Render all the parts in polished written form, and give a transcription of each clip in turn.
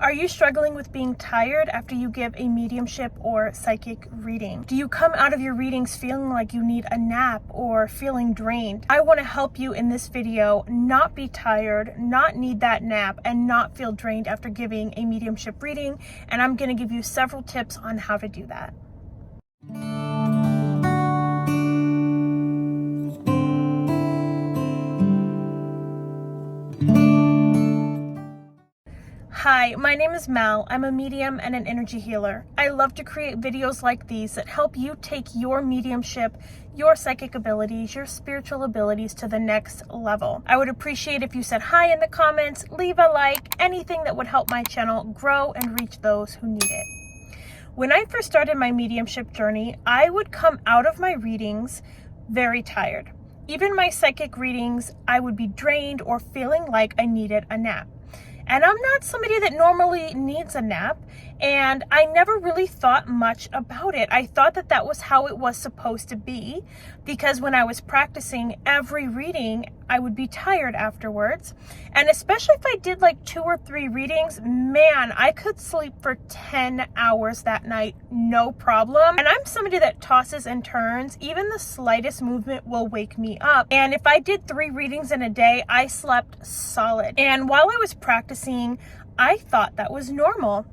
Are you struggling with being tired after you give a mediumship or psychic reading? Do you come out of your readings feeling like you need a nap or feeling drained? I want to help you in this video not be tired, not need that nap, and not feel drained after giving a mediumship reading. And I'm going to give you several tips on how to do that. Hi, my name is Mal. I'm a medium and an energy healer. I love to create videos like these that help you take your mediumship, your psychic abilities, your spiritual abilities to the next level. I would appreciate if you said hi in the comments, leave a like, anything that would help my channel grow and reach those who need it. When I first started my mediumship journey, I would come out of my readings very tired. Even my psychic readings, I would be drained or feeling like I needed a nap. And I'm not somebody that normally needs a nap, and I never really thought much about it. I thought that that was how it was supposed to be, because when I was practicing every reading, I would be tired afterwards. And especially if I did like 2 or 3 readings, man, I could sleep for 10 hours that night, no problem. And I'm somebody that tosses and turns. Even the slightest movement will wake me up. And if I did 3 readings in a day, I slept solid. And while I was practicing, I thought that was normal.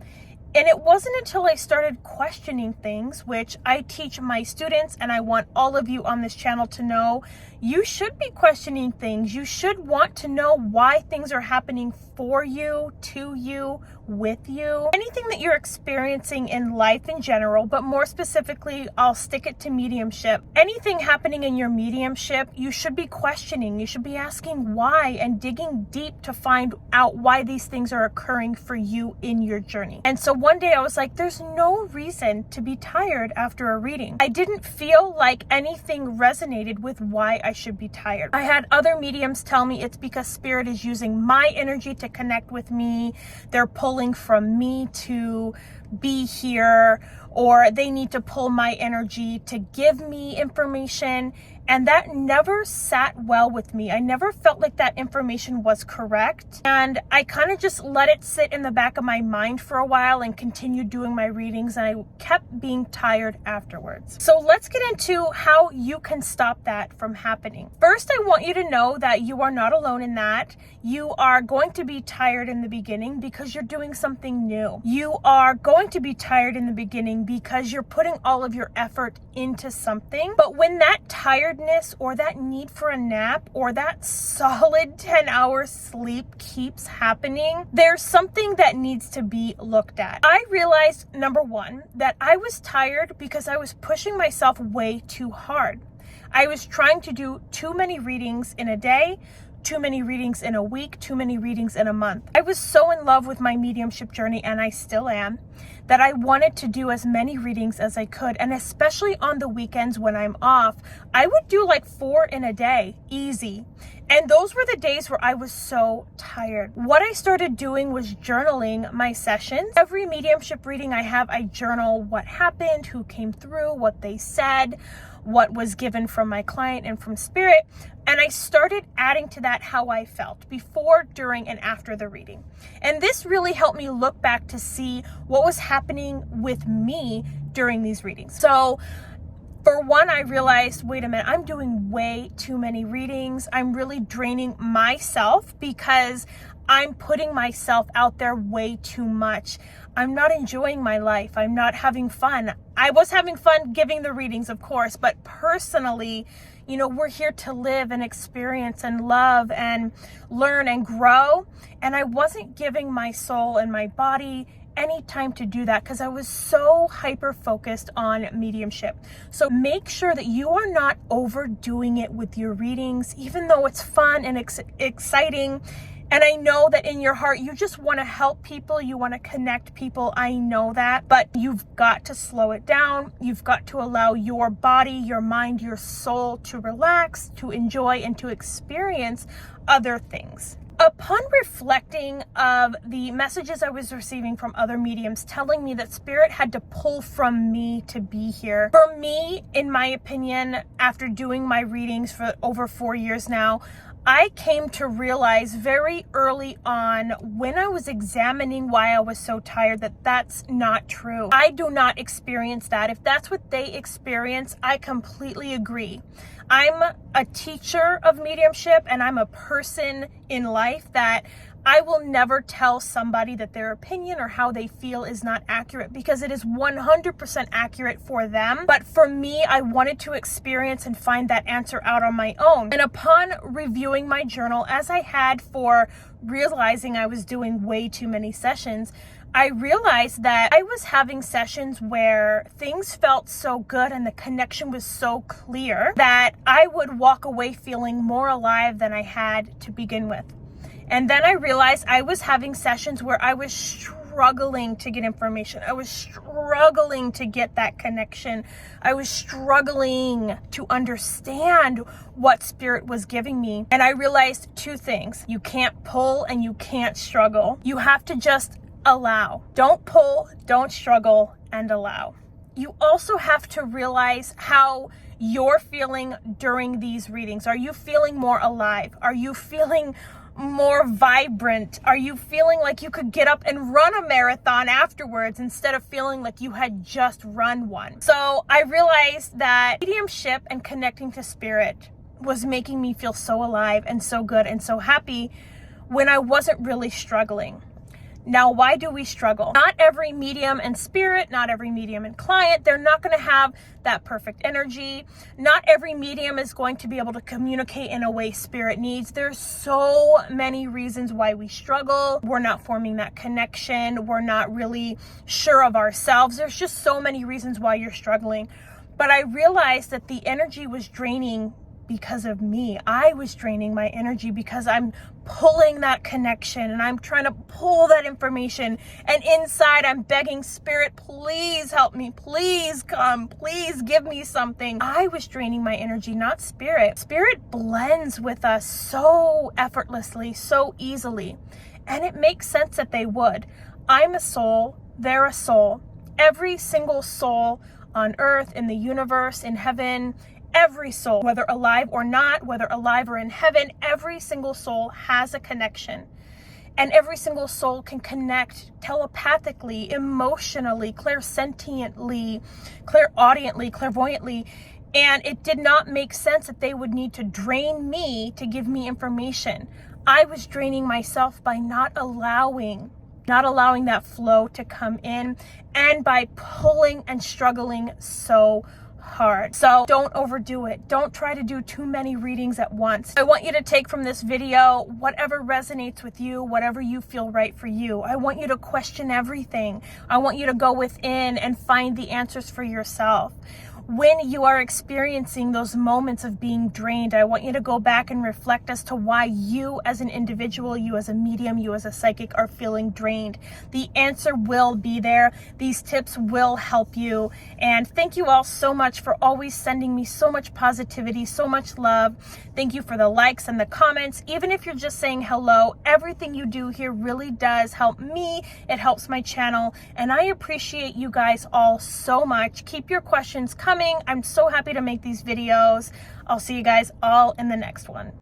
And it wasn't until I started questioning things, which I teach my students, and I want all of you on this channel to know, you should be questioning things. You should want to know why things are happening for you, to you, with you. Anything that you're experiencing in life in general, but more specifically, I'll stick it to mediumship. Anything happening in your mediumship, you should be questioning. You should be asking why and digging deep to find out why these things are occurring for you in your journey. And so one day I was like, there's no reason to be tired after a reading. I didn't feel like anything resonated with why I should be tired. I had other mediums tell me it's because spirit is using my energy to connect with me. They're pulling from me to be here, or they need to pull my energy to give me information. And that never sat well with me. I never felt like that information was correct. And I kind of just let it sit in the back of my mind for a while and continued doing my readings, and I kept being tired afterwards. So let's get into how you can stop that from happening. First, I want you to know that you are not alone in that. You are going to be tired in the beginning because you're doing something new. You are going to be tired in the beginning because you're putting all of your effort into something. But when that tiredness or that need for a nap or that solid 10-hour sleep keeps happening, there's something that needs to be looked at. I realized, number one, that I was tired because I was pushing myself way too hard. I was trying to do too many readings in a day, too many readings in a week, too many readings in a month. I was so in love with my mediumship journey, and I still am, that I wanted to do as many readings as I could. And especially on the weekends when I'm off, I would do like 4 in a day, easy. And those were the days where I was so tired. What I started doing was journaling my sessions. Every mediumship reading I have, I journal what happened, who came through, what they said, what was given from my client and from spirit. And I started adding to that how I felt before, during, and after the reading. And this really helped me look back to see what was happening with me during these readings. So for one, I realized, wait a minute, I'm doing way too many readings. I'm really draining myself because I'm putting myself out there way too much. I'm not enjoying my life. I'm not having fun. I was having fun giving the readings, of course, but personally, you know, we're here to live and experience and love and learn and grow. And I wasn't giving my soul and my body any time to do that because I was so hyper focused on mediumship. So make sure that you are not overdoing it with your readings, even though it's fun and exciting. And I know that in your heart, you just want to help people. You want to connect people. I know that, but you've got to slow it down. You've got to allow your body, your mind, your soul to relax, to enjoy, and to experience other things. Upon reflecting of the messages I was receiving from other mediums telling me that spirit had to pull from me to be here, for me, in my opinion, after doing my readings for over 4 years now, I came to realize very early on when I was examining why I was so tired that that's not true. I do not experience that. If that's what they experience, I completely agree. I'm a teacher of mediumship and I'm a person in life that I will never tell somebody that their opinion or how they feel is not accurate, because it is 100% accurate for them. But for me, I wanted to experience and find that answer out on my own. And upon reviewing my journal, as I had for realizing I was doing way too many sessions, I realized that I was having sessions where things felt so good and the connection was so clear that I would walk away feeling more alive than I had to begin with. And then I realized I was having sessions where I was struggling to get information. I was struggling to get that connection. I was struggling to understand what spirit was giving me. And I realized two things. You can't pull and you can't struggle. You have to just allow. Don't pull, don't struggle, and allow. You also have to realize how you're feeling during these readings. Are you feeling more alive? Are you feeling more vibrant? Are you feeling like you could get up and run a marathon afterwards instead of feeling like you had just run one? So I realized that mediumship and connecting to spirit was making me feel so alive and so good and so happy when I wasn't really struggling. Now, why do we struggle? Not every medium and spirit, not every medium and client, they're not going to have that perfect energy. Not every medium is going to be able to communicate in a way spirit needs. There's so many reasons why we struggle. We're not forming that connection. We're not really sure of ourselves. There's just so many reasons why you're struggling. But I realized that the energy was draining because of me. I was draining my energy because I'm pulling that connection and I'm trying to pull that information, and inside I'm begging spirit, please help me, please come, please give me something. I was draining my energy, not spirit. Spirit blends with us so effortlessly, so easily, and it makes sense that they would. I'm a soul, they're a soul. Every single soul on earth, in the universe, in heaven, every soul, whether alive or not, whether alive or in heaven, every single soul has a connection. And every single soul can connect telepathically, emotionally, clairsentiently, clairaudiently, clairvoyantly. And it did not make sense that they would need to drain me to give me information. I was draining myself by not allowing that flow to come in, and by pulling and struggling so hard. So don't overdo it. Don't try to do too many readings at once. I want you to take from this video whatever resonates with you, whatever you feel right for you. I want you to question everything. I want you to go within and find the answers for yourself. When you are experiencing those moments of being drained, I want you to go back and reflect as to why you as an individual, you as a medium, you as a psychic are feeling drained. The answer will be there. These tips will help you. And thank you all so much for always sending me so much positivity, so much love. Thank you for the likes and the comments. Even if you're just saying hello, everything you do here really does help me. It helps my channel. And I appreciate you guys all so much. Keep your questions coming. I'm so happy to make these videos. I'll see you guys all in the next one.